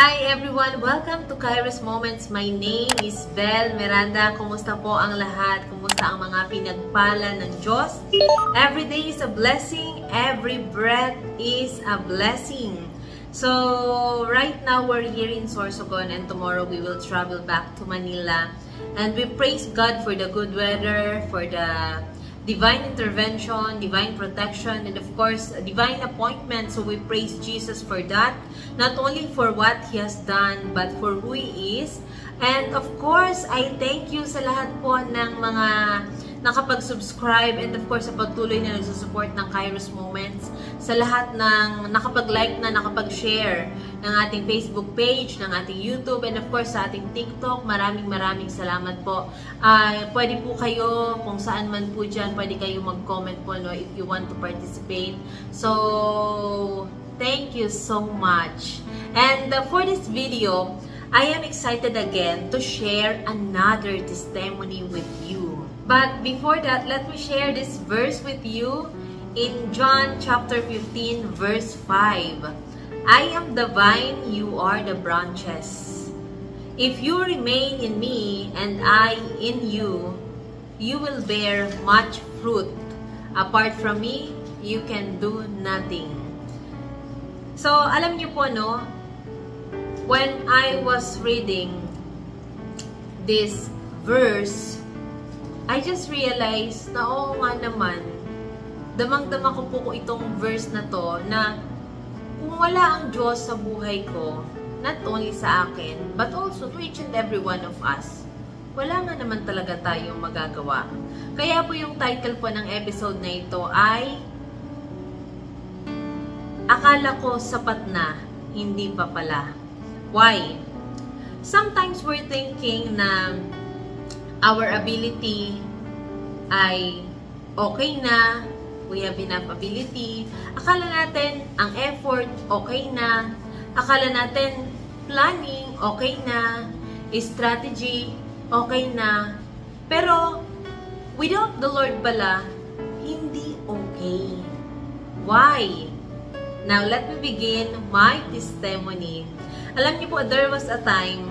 Hi everyone! Welcome to Kairos Moments. My name is Bel Miranda. Kumusta po ang lahat? Kumusta ang mga pinagpala ng Diyos? Every day is a blessing. Every breath is a blessing. So, right now we're here in Sorsogon and tomorrow we will travel back to Manila. And we praise God for the good weather, for the divine intervention, divine protection, and of course, divine appointment. So we praise Jesus for that. Not only for what He has done, but for who He is. And of course, I thank you sa lahat po ng mga nakapag-subscribe and of course sa patuloy na nagsusupport ng Kairos Moments, sa lahat ng nakapag-like na nakapag-share ng ating Facebook page, ng ating YouTube, and of course sa ating TikTok. Maraming salamat po. Pwede po kayo, kung saan man po dyan, pwede kayo mag-comment po no, if you want to participate. So, thank you so much. And for this video, I am excited again to share another testimony with you. But before that, let me share this verse with you in John chapter 15 verse 5. I am the vine, you are the branches. If you remain in me and I in you, you will bear much fruit. Apart from me, you can do nothing. So, alam niyo po, no? When I was reading this verse, I just realized na oo nga naman, damang-dama ko po itong verse na to, na kung wala ang Diyos sa buhay ko, not only sa akin, but also to each and every one of us, wala nga naman talaga tayong magagawa. Kaya po yung title po ng episode na ito ay Akala ko sapat na, hindi pa pala. Why? Sometimes we're thinking na our ability ay okay na, we have enough ability. Akala natin ang effort okay na, akala natin planning okay na, strategy okay na. Pero without the Lord pala, hindi okay. Why? Now, let me begin my testimony. Alam niyo po, there was a time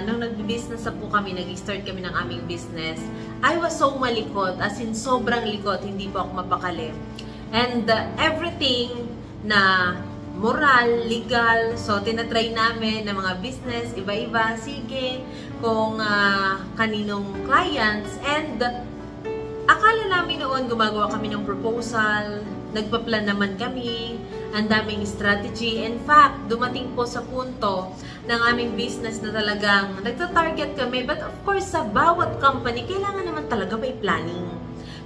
nung nag-business na po kami, nag-start kami ng aming business, I was so malikot, as in sobrang likot, hindi po ako mapakali. And everything na moral, legal, so tinatry namin na mga business, iba-iba, sige, kung kaninong clients, and akala namin noon gumagawa kami ng proposal, nagpa-plan naman kami, ang daming strategy. In fact, dumating po sa punto ng aming business na talagang nagta-target kami. But of course, sa bawat company, kailangan naman talaga may planning.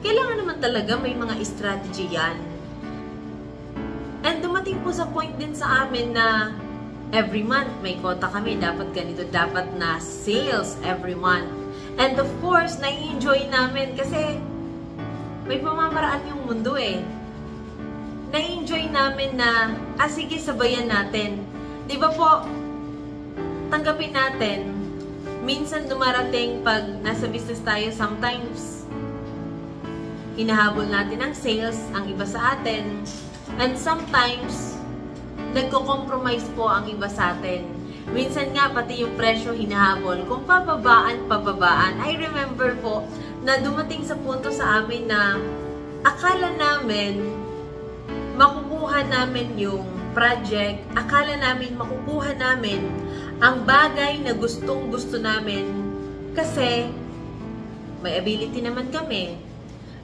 Kailangan naman talaga may mga strategy yan. And dumating po sa point din sa amin na every month may quota kami. Dapat ganito, dapat na sales every month. And of course, nai-enjoy namin kasi may pamamaraan yung mundo eh. Na-enjoy namin na, sige, sabayan natin. Di ba po, tanggapin natin, minsan dumarating pag nasa business tayo, sometimes, hinahabol natin ang sales, ang iba sa atin, and sometimes, nagko-compromise po ang iba sa atin. Minsan nga, pati yung presyo hinahabol. Kung pababaan. I remember po, na dumating sa punto sa amin na, akala namin, makukuha namin yung project, akala namin makukuha namin ang bagay na gustong-gusto namin kasi may ability naman kami.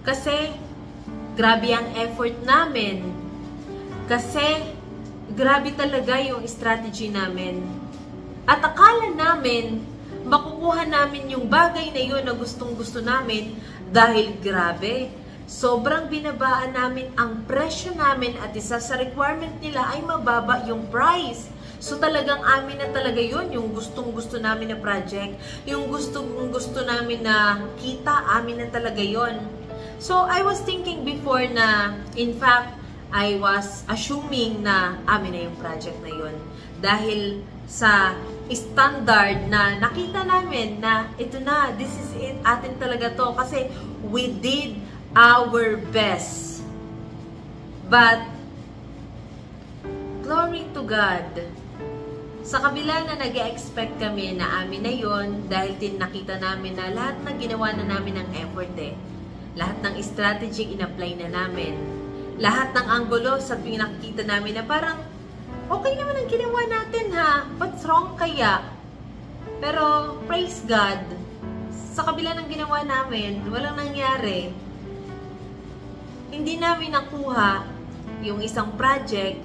Kasi grabe ang effort namin. Kasi grabe talaga yung strategy namin. At akala namin makukuha namin yung bagay na yun na gustong-gusto namin dahil grabe. Sobrang binabaan namin ang presyo namin at isa sa requirement nila ay mababa yung price. So talagang amin na talaga yun, yung gustong-gusto namin na project, yung gustong-gusto namin na kita, amin na talaga yun. So I was thinking before na, in fact, I was assuming na amin na yung project na yun. Dahil sa standard na nakita namin na ito na, this is it, atin talaga to. Kasi we did our best. But glory to God, Sa kabila na nag-expect kami na amin na yon dahil nakita namin na lahat ng ginawa na namin ng effort lahat ng strategy in-apply na namin, lahat ng anggulo sa pinakita namin na parang okay naman ang ginawa natin ha, what's wrong kaya? Pero praise God, sa kabila ng ginawa namin, walang nangyari. Hindi namin nakuha yung isang project,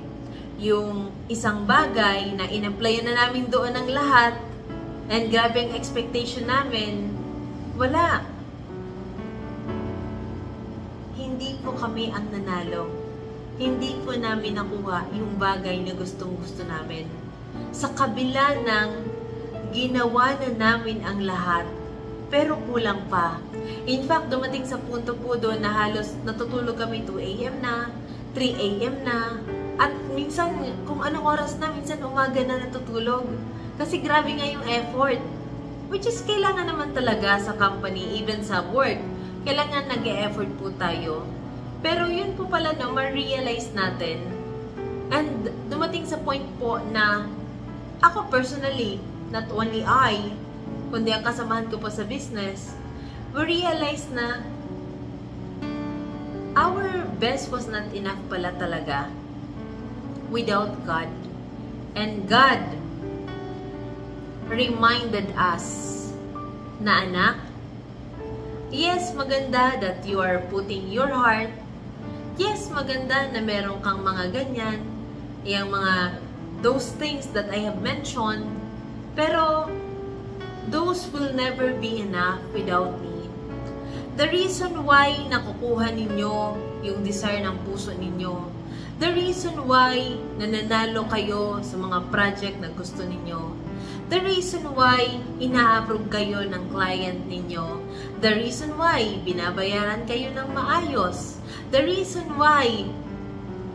yung isang bagay na in-applyan na namin doon ng lahat, and grabe ang expectation namin, wala. Hindi po kami ang nanalo. Hindi po namin nakuha yung bagay na gustong-gusto namin. Sa kabila ng ginawa na namin ang lahat, pero kulang pa. In fact, dumating sa punto po doon na halos natutulog kami 2 AM na, 3 AM na, at minsan, kung anong oras na, minsan umaga na natutulog. Kasi grabe nga yung effort. Which is, kailangan naman talaga sa company, even sa work. Kailangan nag-e-effort po tayo. Pero yun po pala no, ma-realize natin. And dumating sa point po na ako personally, not only I, kundi ang kasamahan ko po sa business, we realize na our best was not enough pala talaga without God. And God reminded us na anak, yes, maganda that you are putting your heart. Yes, maganda na meron kang mga ganyan, yung mga those things that I have mentioned, pero those will never be enough without me. The reason why nakukuha ninyo yung desire ng puso ninyo, the reason why nananalo kayo sa mga project na gusto ninyo, the reason why ina-approve kayo ng client ninyo, the reason why binabayaran kayo ng maayos, the reason why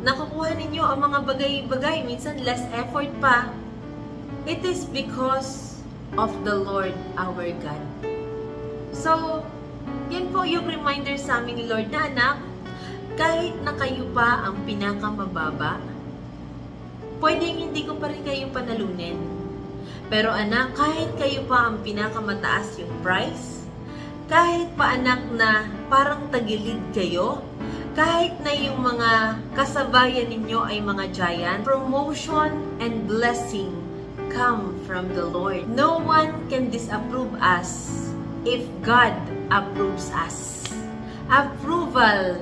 nakukuha ninyo ang mga bagay-bagay, minsan less effort pa, it is because of the Lord our God. So, yan po yung reminder sa amin ni Lord na anak, kahit na kayo pa ang pinakamababa, pwedeng hindi ko pa rin kayo panalunin. Pero anak, kahit kayo pa ang pinakamataas yung price, kahit pa anak na parang tagilid kayo, kahit na yung mga kasabayan ninyo ay mga giant, promotion and blessing come from the Lord. No one can disapprove us if God approves us. Approval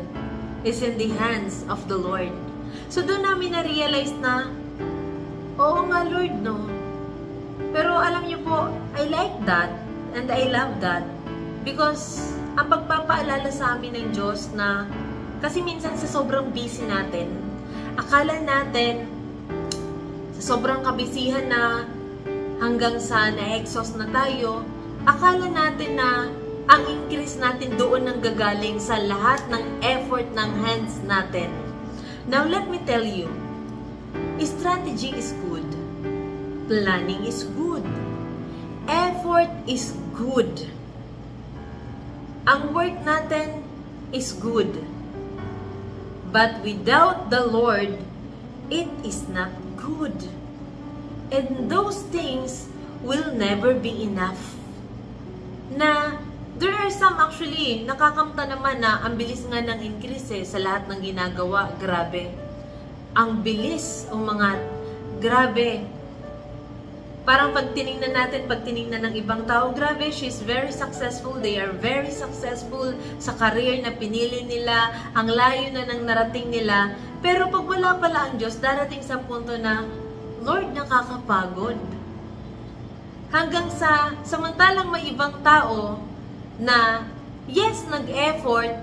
is in the hands of the Lord. So doon namin na-realize na, oo nga Lord, no? Pero alam niyo po, I like that and I love that because ang pagpapaalala sa amin ng Diyos na kasi minsan sa sobrang busy natin, akala natin sa sobrang kabisihan na hanggang sa na-exhaust na tayo, akala natin na ang increase natin doon nang gagaling sa lahat ng effort ng hands natin. Now let me tell you, strategy is good. Planning is good. Effort is good. Ang work natin is good. But without the Lord, it is not good. And those things will never be enough. Na there are some actually, nakakamta naman na ang bilis nga ng increase sa lahat ng ginagawa. Grabe. Ang bilis, grabe. Parang pag tinignan ng ibang tao, grabe, she's very successful, they are very successful sa career na pinili nila, ang layo na ng narating nila. Pero pag wala pala ang Diyos, darating sa punto na, Lord, nakakapagod. Hanggang sa, samantalang may ibang tao na, yes, nag-effort,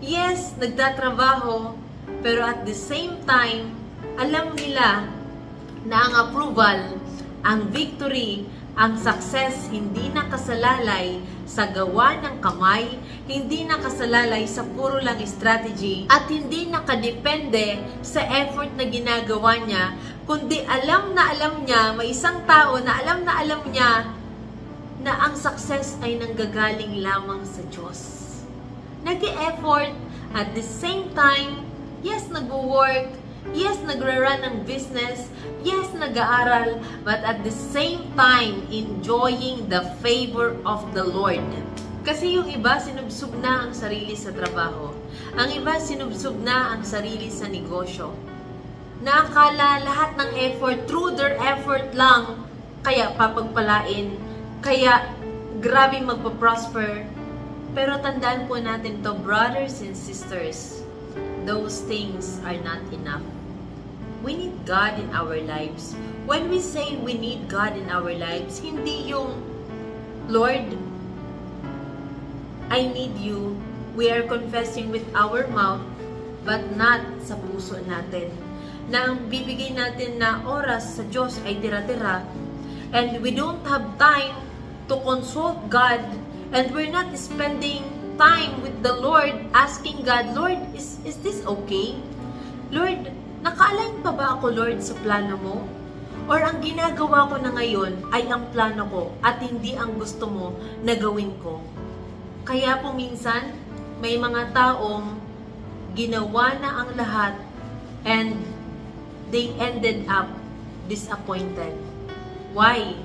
yes, nagtatrabaho, pero at the same time, alam nila na ang approval, ang victory, ang success, hindi nakasalalay sa gawa ng kamay, hindi nakasalalay sa puro lang strategy, at hindi nakadepende sa effort na ginagawa niya, kundi alam na alam niya, may isang tao na alam niya na ang success ay nanggagaling lamang sa Diyos. Nag-e-effort, at the same time, yes, nag-work, Yes, nagra-run ng business. Yes, nag-aaral. But at the same time, enjoying the favor of the Lord. Kasi yung iba, sinubsob na ang sarili sa trabaho. Ang iba, sinubsob na ang sarili sa negosyo. Nakakala lahat ng effort, through their effort lang, kaya papagpalain, kaya grabe magpa-prosper. Pero tandaan po natin to, brothers and sisters, those things are not enough. We need God in our lives. When we say we need God in our lives, hindi yung, Lord, I need you. We are confessing with our mouth, but not sa puso natin. Na ang bibigay natin na oras sa Diyos ay tira-tira, and we don't have time to consult God, and we're not spending time with the Lord, asking God, Lord, is this okay? Lord, naka-align pa ba ako, Lord, sa plano mo? Or ang ginagawa ko na ngayon ay ang plano ko at hindi ang gusto mo na gawin ko? Kaya po minsan, may mga taong ginawa na ang lahat and they ended up disappointed. Why?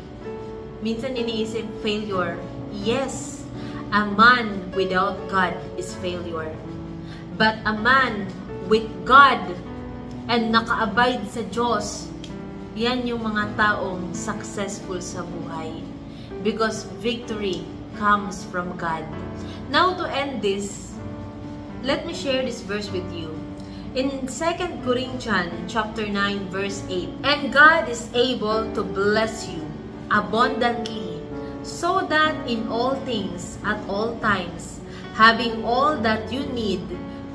Minsan iniisip, failure. Yes, a man without God is failure. But a man with God and nakaabide sa Diyos, yan yung mga taong successful sa buhay. Because victory comes from God. Now to end this, let me share this verse with you. In 2 Corinthians chapter 9 verse 8, and God is able to bless you abundantly, so that in all things, at all times, having all that you need,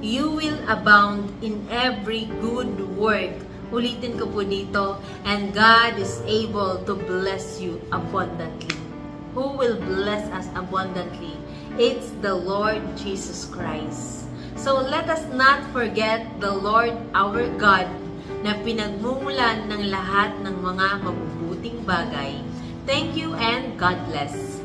you will abound in every good work. Ulitin ko po dito, and God is able to bless you abundantly. Who will bless us abundantly? It's the Lord Jesus Christ. So let us not forget the Lord our God na pinagmumulan ng lahat ng mga mabubuting bagay. Thank you and God bless.